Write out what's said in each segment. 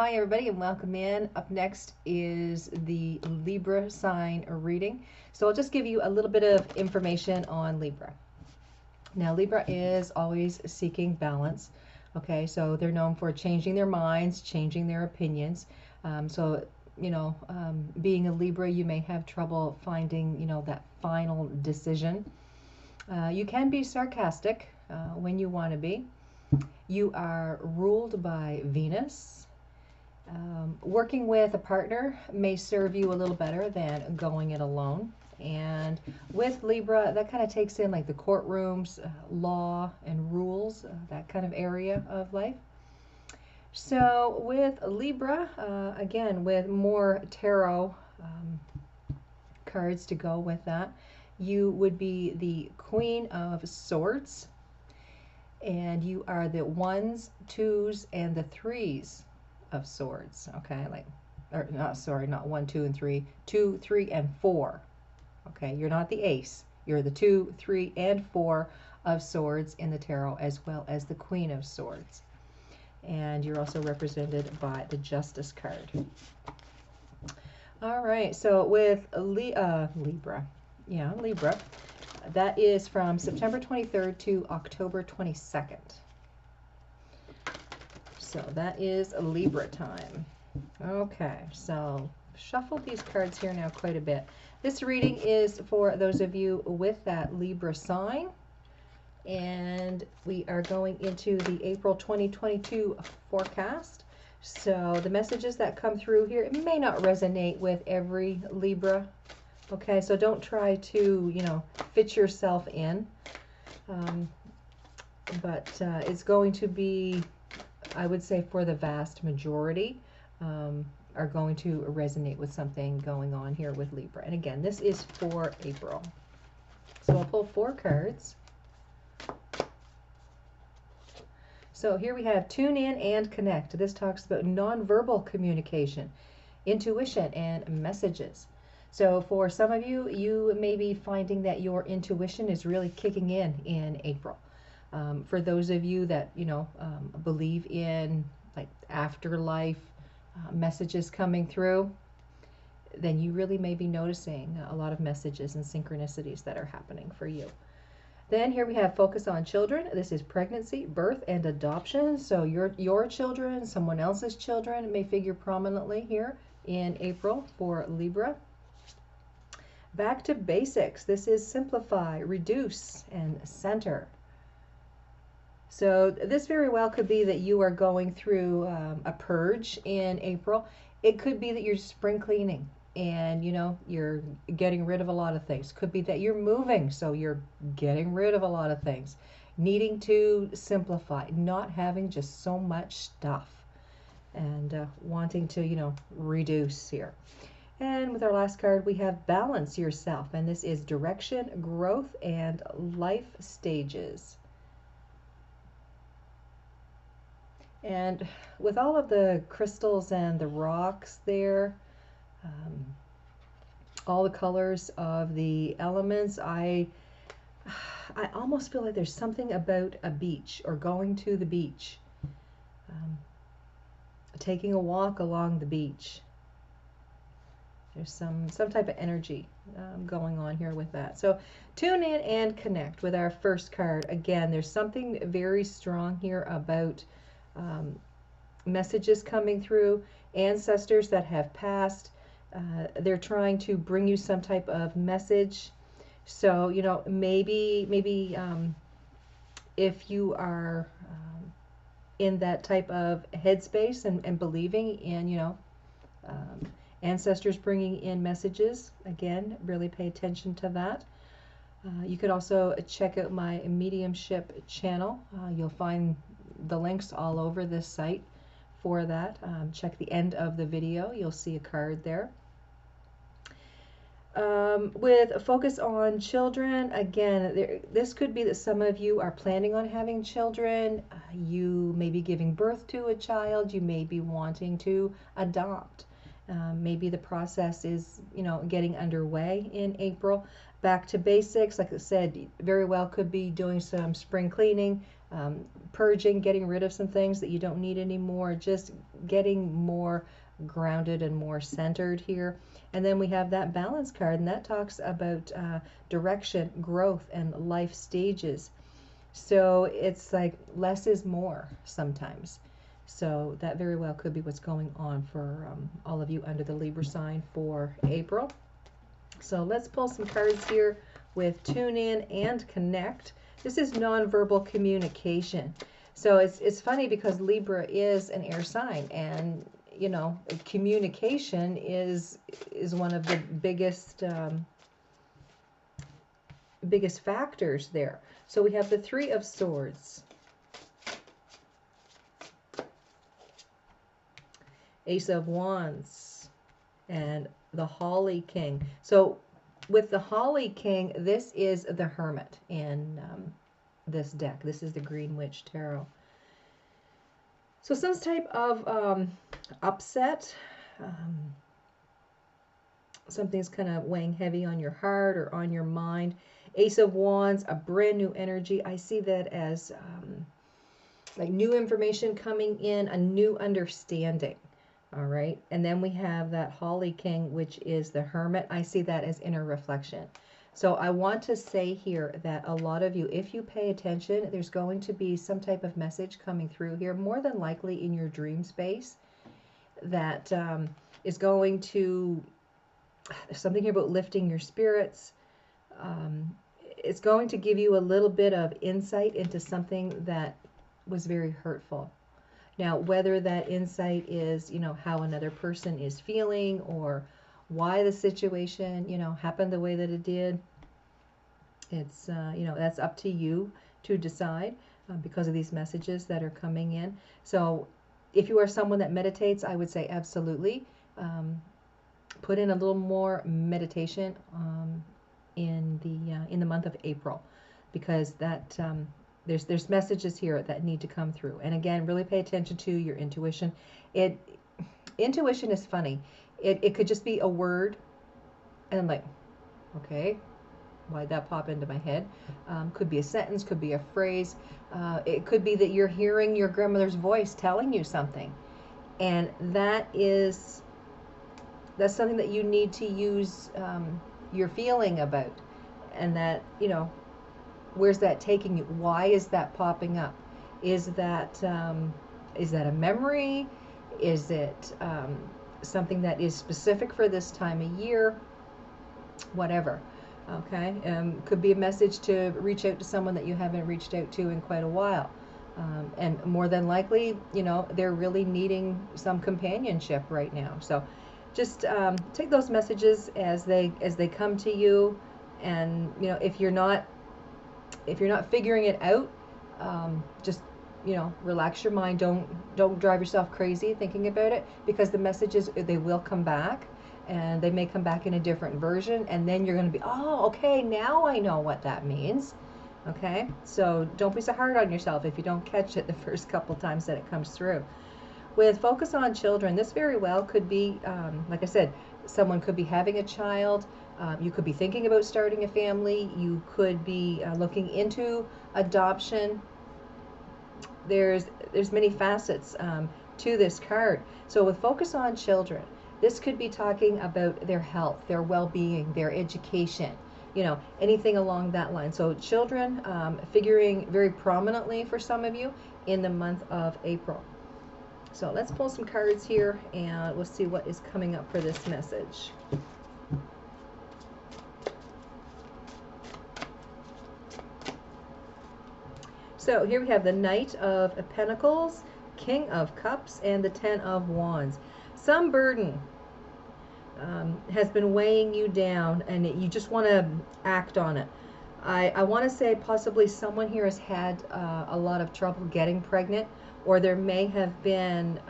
Hi everybody and welcome in. Up next is the Libra sign reading. So I'll just give you a little bit of information on Libra. Now Libra is always seeking balance. Okay, so they're known for changing their minds, changing their opinions. Being a Libra, you may have trouble finding, that final decision. You can be sarcastic when you want to be. You are ruled by Venus. Working with a partner may serve you a little better than going it alone. And with Libra, that kind of takes in like the courtrooms, law and rules, that kind of area of life. So with Libra, again, with more tarot cards to go with that, you would be the Queen of Swords. And you are the 1s, 2s, and the 3s of Swords. Okay, not 1, 2, and 3. 2, 3, and 4. Okay, you're not the ace. You're the 2, 3, and 4 of Swords in the tarot, as well as the Queen of Swords. And you're also represented by the Justice card. All right, so with Libra, that is from September 23rd to October 22nd. So that is Libra time. Okay, so shuffle these cards here now quite a bit. This reading is for those of you with that Libra sign. And we are going into the April 2022 forecast. So the messages that come through here, it may not resonate with every Libra. Okay, so don't try to, fit yourself in. But it's going to be, I would say, for the vast majority, are going to resonate with something going on here with Libra. And again, this is for April. So I'll pull 4 cards. So here we have Tune In and Connect. This talks about nonverbal communication, intuition, and messages. So for some of you, you may be finding that your intuition is really kicking in April. For those of you that, believe in like afterlife messages coming through, then you really may be noticing a lot of messages and synchronicities that are happening for you. Then here we have Focus on Children. This is pregnancy, birth, and adoption. So your children, someone else's children may figure prominently here in April for Libra. Back to basics. This is simplify, reduce, and center. So this very well could be that you are going through a purge in April. It could be that you're spring cleaning and, you're getting rid of a lot of things. Could be that you're moving, so you're getting rid of a lot of things. Needing to simplify, not having just so much stuff, and wanting to, reduce here. And with our last card, we have Balance Yourself, and this is direction, growth, and life stages. And with all of the crystals and the rocks there, all the colors of the elements, I almost feel like there's something about a beach or going to the beach, taking a walk along the beach. There's some type of energy going on here with that. So tune in and connect with our first card. Again, there's something very strong here about messages coming through, ancestors that have passed. They're trying to bring you some type of message. So, maybe if you are in that type of headspace and believing in, ancestors bringing in messages, again, really pay attention to that. You could also check out my mediumship channel. You'll find the links all over this site for that. Check the end of the video. You'll see a card there. With a focus on children, again, this could be that some of you are planning on having children. You may be giving birth to a child. You may be wanting to adopt. Maybe the process is, getting underway in April. Back to basics, like I said, very well could be doing some spring cleaning, purging, getting rid of some things that you don't need anymore, just getting more grounded and more centered here. And then we have that balance card, and that talks about direction, growth, and life stages. So it's like less is more sometimes. So that very well could be what's going on for all of you under the Libra sign for April. So let's pull some cards here with Tune In and Connect. This is nonverbal communication. So it's funny because Libra is an air sign, and you know, communication is one of the biggest factors there. So we have the Three of Swords, Ace of Wands, and the Holly King. So with the Holly King, this is the Hermit in this deck. This is the Green Witch Tarot. So some type of upset, something's kind of weighing heavy on your heart or on your mind. Ace of Wands, a brand new energy. I see that as like new information coming in, a new understanding. All right. And then we have that Holly King, which is the Hermit. I see that as inner reflection. So I want to say here that a lot of you, if you pay attention, there's going to be some type of message coming through here, more than likely in your dream space, that is going to, there's something here about lifting your spirits. It's going to give you a little bit of insight into something that was very hurtful. Now, whether that insight is, you know, how another person is feeling or why the situation, you know, happened the way that it did, it's, you know, that's up to you to decide because of these messages that are coming in. So if you are someone that meditates, I would say absolutely put in a little more meditation in the month of April, because that there's messages here that need to come through. And again, really pay attention to your intuition. Intuition is funny. It could just be a word, and I'm like, okay, why'd that pop into my head? Could be a sentence, could be a phrase. It could be that you're hearing your grandmother's voice telling you something, and that's something that you need to use your feeling about, and that, you know, where's that taking you? Why is that popping up? Is that a memory? Is it something that is specific for this time of year? Whatever. Okay. Could be a message to reach out to someone that you haven't reached out to in quite a while. And more than likely, you know, they're really needing some companionship right now. So just take those messages as they come to you. And, you know, if you're not figuring it out, just, you know, relax your mind. Don't drive yourself crazy thinking about it, because the messages, they will come back, and they may come back in a different version, and then you're going to be, oh, okay, now I know what that means. Okay, so don't be so hard on yourself if you don't catch it the first couple times that it comes through. With focus on children, this very well could be, like I said, someone could be having a child. You could be thinking about starting a family. You could be looking into adoption. There's many facets to this card. So with focus on children, this could be talking about their health, their well-being, their education, you know, anything along that line. So children figuring very prominently for some of you in the month of April. So let's pull some cards here, and we'll see what is coming up for this message. So here we have the Knight of Pentacles, King of Cups, and the Ten of Wands. Some burden has been weighing you down, and you just want to act on it. I want to say possibly someone here has had a lot of trouble getting pregnant, or there may have been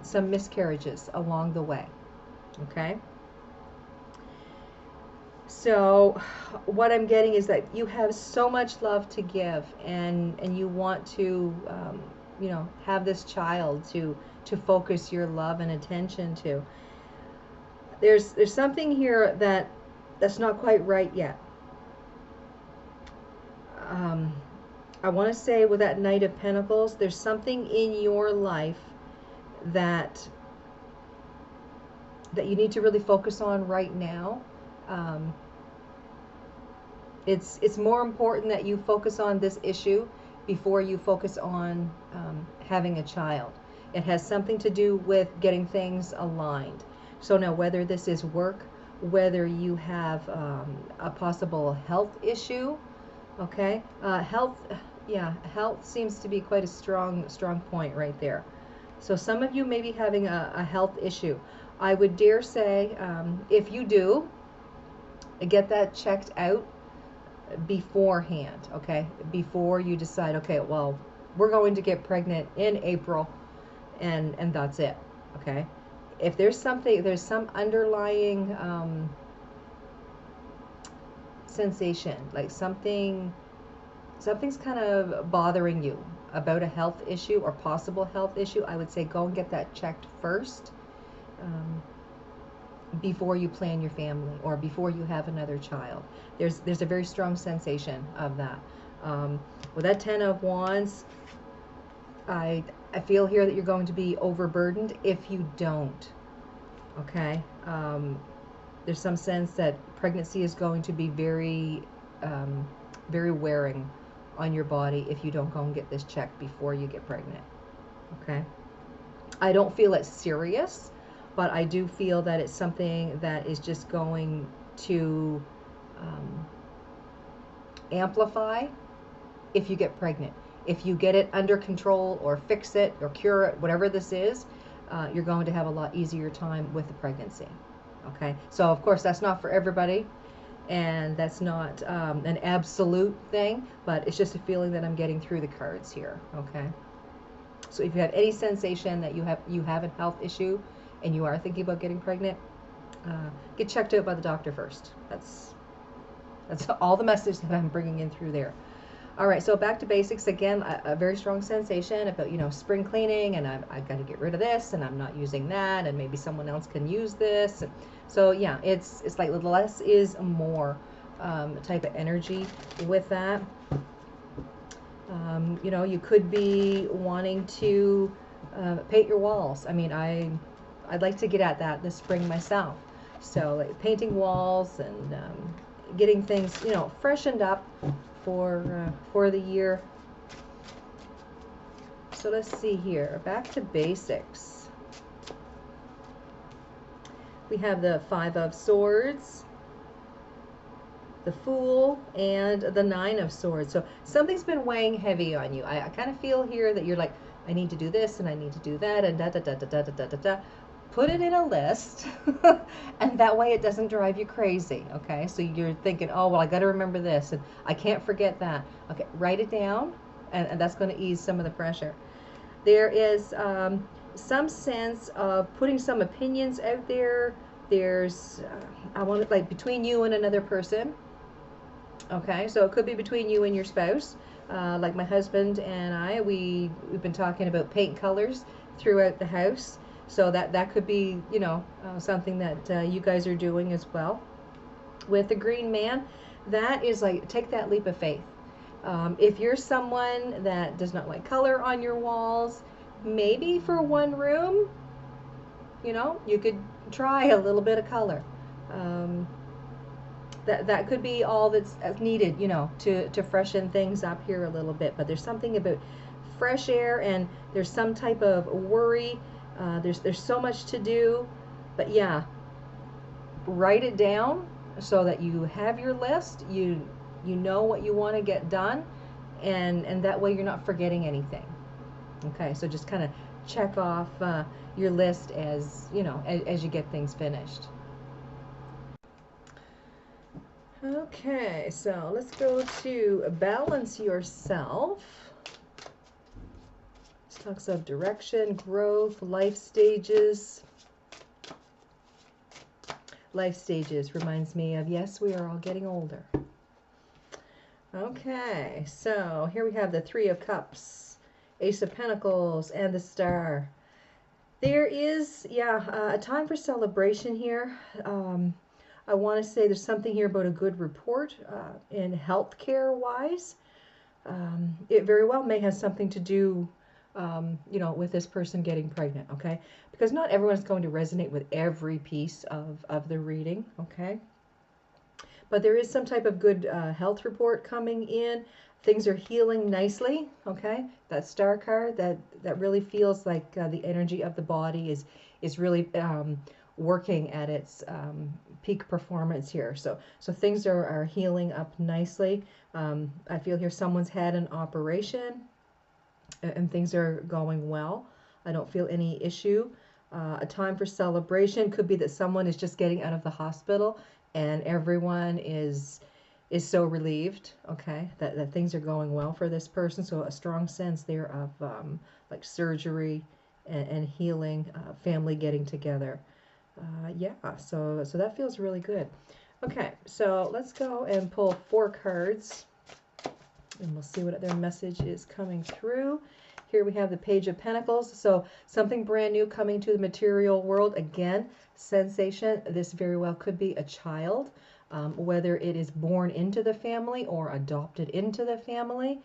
some miscarriages along the way. Okay? So what I'm getting is that you have so much love to give, and you want to, you know, have this child to focus your love and attention to. There's something here that's not quite right yet. I want to say with that Knight of Pentacles, there's something in your life that you need to really focus on right now. Um, it's more important that you focus on this issue before you focus on having a child. It has something to do with getting things aligned. So now, whether this is work, whether you have a possible health issue, okay, health, yeah, health seems to be quite a strong point right there. So some of you may be having a health issue. I would dare say, if you do, get that checked out beforehand, okay? Before you decide, okay, well, we're going to get pregnant in April, and that's it, okay? If there's some underlying sensation, like something's kind of bothering you about a health issue or possible health issue, I would say go and get that checked first. Before you plan your family or before you have another child. There's a very strong sensation of that. With that Ten of Wands, I feel here that you're going to be overburdened if you don't. Okay? There's some sense that pregnancy is going to be very wearing on your body if you don't go and get this checked before you get pregnant. Okay? I don't feel it's serious, but I do feel that it's something that is just going to amplify if you get pregnant. If you get it under control or fix it or cure it, whatever this is, you're going to have a lot easier time with the pregnancy. Okay, so of course that's not for everybody, and that's not an absolute thing, but it's just a feeling that I'm getting through the cards here. Okay, so if you have any sensation that you have a health issue and you are thinking about getting pregnant, get checked out by the doctor first. That's all the message that I'm bringing in through there. All right, so back to basics again. A very strong sensation about, spring cleaning, and I've got to get rid of this, and I'm not using that, and maybe someone else can use this. So yeah, it's like less is more type of energy with that. You could be wanting to paint your walls. I mean, I'd like to get at that this spring myself. So like painting walls and getting things, freshened up for the year. So let's see here. Back to basics. We have the Five of Swords, the Fool, and the Nine of Swords. So something's been weighing heavy on you. I kind of feel here that you're like, I need to do this and I need to do that and da da da da da da da da da. Put it in a list, and that way it doesn't drive you crazy, okay? So you're thinking, oh, well, I got to remember this, and I can't forget that. Okay, write it down, and that's going to ease some of the pressure. There is some sense of putting some opinions out there. There's, I want it like between you and another person, okay? So it could be between you and your spouse. Like my husband and I, we've been talking about paint colors throughout the house. So that could be, something that you guys are doing as well. With the Green Man, that is like, take that leap of faith. If you're someone that does not like color on your walls, maybe for one room, you could try a little bit of color. That could be all that's needed, to freshen things up here a little bit. But there's something about fresh air, and there's some type of worry. There's so much to do, but yeah, write it down so that you have your list. You know what you want to get done, and that way you're not forgetting anything. Okay, so just kind of check off your list as as you get things finished. Okay, so let's go to balance yourself. Talks of direction, growth, life stages. Life stages reminds me of, yes, we are all getting older. Okay, so here we have the Three of Cups, Ace of Pentacles, and the Star. There is, a time for celebration here. I want to say there's something here about a good report in healthcare wise. It very well may have something to do, you know, with this person getting pregnant, okay? Because not everyone's going to resonate with every piece of the reading, okay? But there is some type of good health report coming in. Things are healing nicely, okay? That star card, that really feels like the energy of the body is really working at its peak performance here. So things are healing up nicely. I feel here someone's had an operation and things are going well. I don't feel any issue. A time for celebration could be that someone is just getting out of the hospital and everyone is so relieved, okay, that things are going well for this person. So a strong sense there of like surgery and healing, family getting together. Yeah, so that feels really good. Okay, so let's go and pull 4 cards and we'll see what other message is coming through. Here we have the Page of Pentacles. So something brand new coming to the material world. Again, sensation. This very well could be a child, whether it is born into the family or adopted into the family.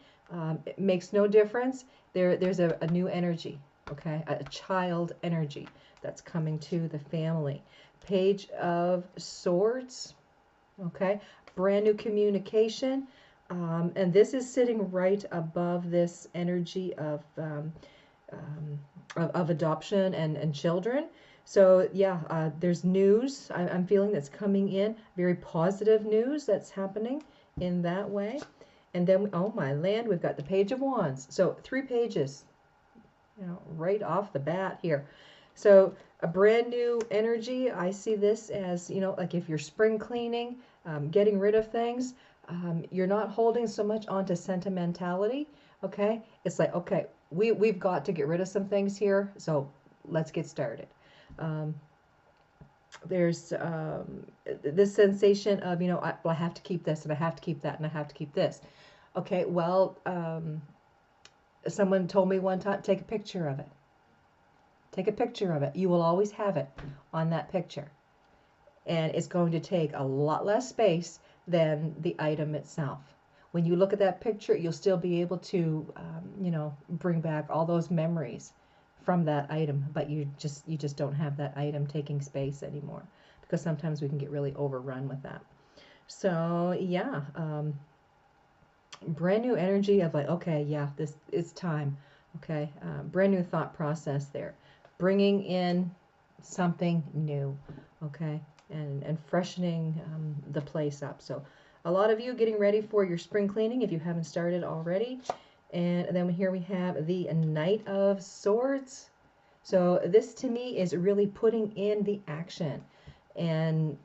It makes no difference. There's a new energy, okay? A child energy that's coming to the family. Page of Swords, okay? Brand new communication. And this is sitting right above this energy of adoption and children. So yeah, there's news I'm feeling that's coming in, very positive news that's happening in that way. And then, oh my land, we've got the Page of Wands. So 3 pages, you know, right off the bat here. So a brand new energy. I see this as, you know, like if you're spring cleaning, getting rid of things. You're not holding so much onto sentimentality, okay? It's like, okay, we've got to get rid of some things here, so let's get started. There's this sensation of, you know, I have to keep this, and I have to keep that, and I have to keep this. Okay, well, someone told me one time, take a picture of it. Take a picture of it. You will always have it on that picture. And it's going to take a lot less space than the item itself. When you look at that picture, you'll still be able to, you know, bring back all those memories from that item, but you just don't have that item taking space anymore, because sometimes we can get really overrun with that. So yeah, brand new energy of like, okay, yeah, this is time. Okay, brand new thought process there, bringing in something new. Okay. And freshening the place up. So a lot of you getting ready for your spring cleaning if you haven't started already. And then here we have the Knight of Swords. So this to me is really putting in the action and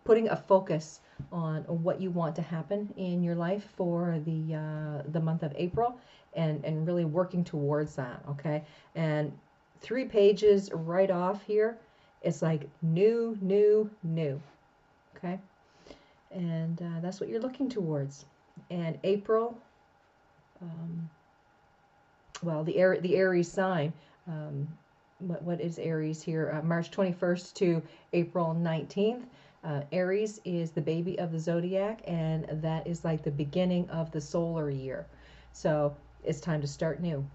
putting a focus on what you want to happen in your life for the month of April, and really working towards that. Okay, and 3 pages right off here. It's like new, new, new, okay? And that's what you're looking towards. And April, well, the Aries sign, what is Aries here? March 21st to April 19th. Aries is the baby of the zodiac, and that is like the beginning of the solar year. So it's time to start new,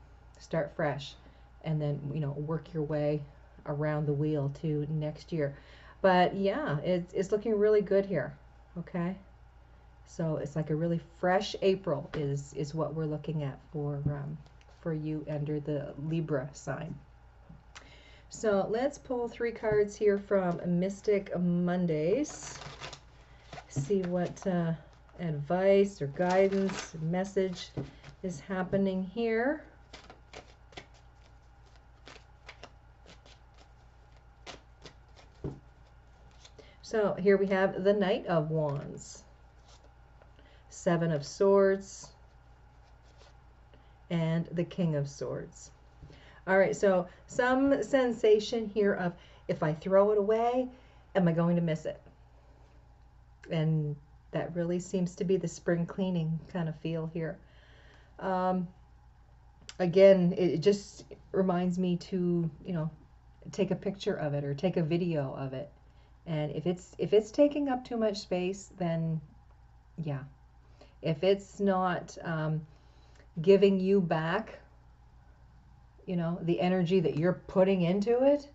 start fresh, and then, you know, work your way around the wheel to next year. But yeah, it's looking really good here. Okay, so it's like a really fresh April is what we're looking at for you under the Libra sign. So let's pull 3 cards here from Mystic Mondays. See what advice or guidance, message is happening here. So here we have the Knight of Wands, 7 of Swords, and the King of Swords. All right, so some sensation here of, if I throw it away, am I going to miss it? And that really seems to be the spring cleaning kind of feel here. Again, it just reminds me to, you know, take a picture of it or take a video of it. And if it's taking up too much space, then yeah, If it's not giving you back, the energy that you're putting into it,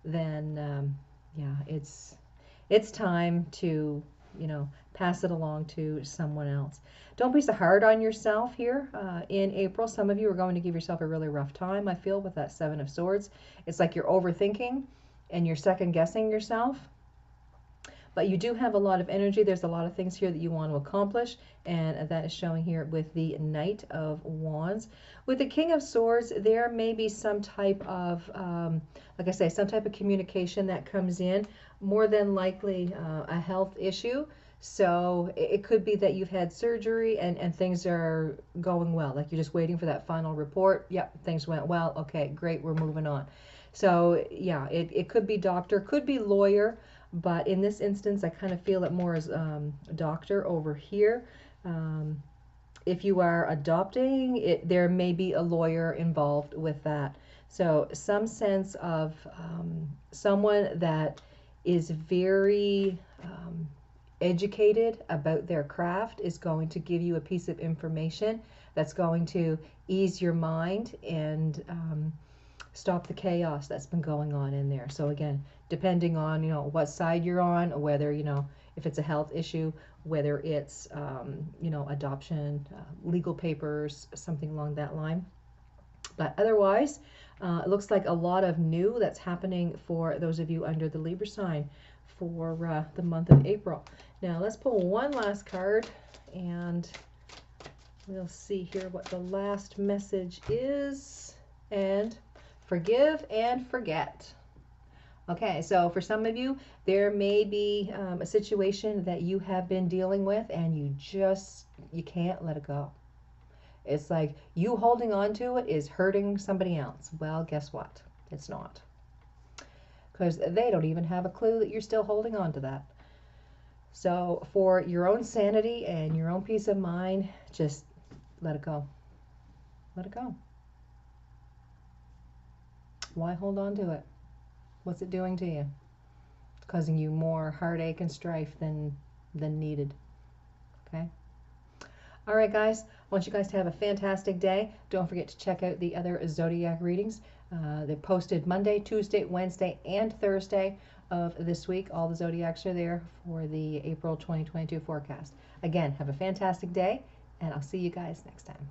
then yeah, it's time to, pass it along to someone else. Don't be so hard on yourself here in April. Some of you are going to give yourself a really rough time, I feel, with that Seven of Swords. It's like you're overthinking and you're second guessing yourself. But you do have a lot of energy. There's a lot of things here that you want to accomplish, and that is showing here with the Knight of Wands. With the King of Swords, there may be some type of, like I say, some type of communication that comes in, more than likely a health issue. So it could be that you've had surgery and things are going well, like you're just waiting for that final report. Yep, things went well. Okay, great, we're moving on. So yeah, it could be doctor, could be lawyer. But in this instance, I kind of feel it more as doctor over here. If you are adopting, there may be a lawyer involved with that. So some sense of someone that is very educated about their craft is going to give you a piece of information that's going to ease your mind and stop the chaos that's been going on in there. So again, depending on, what side you're on, or whether, if it's a health issue, whether it's, adoption, legal papers, something along that line. But otherwise, it looks like a lot of new that's happening for those of you under the Libra sign for the month of April. Now let's pull one last card and we'll see here what the last message is. And forgive and forget. Okay, so for some of you, there may be a situation that you have been dealing with and you can't let it go. It's like you holding on to it is hurting somebody else. Well, guess what? It's not. Because they don't even have a clue that you're still holding on to that. So for your own sanity and your own peace of mind, just let it go. Let it go. Why hold on to it? What's it doing to you? It's causing you more heartache and strife than needed. Okay? All right, guys. I want you guys to have a fantastic day. Don't forget to check out the other zodiac readings. They're posted Monday, Tuesday, Wednesday, and Thursday of this week. All the zodiacs are there for the April 2022 forecast. Again, have a fantastic day, and I'll see you guys next time.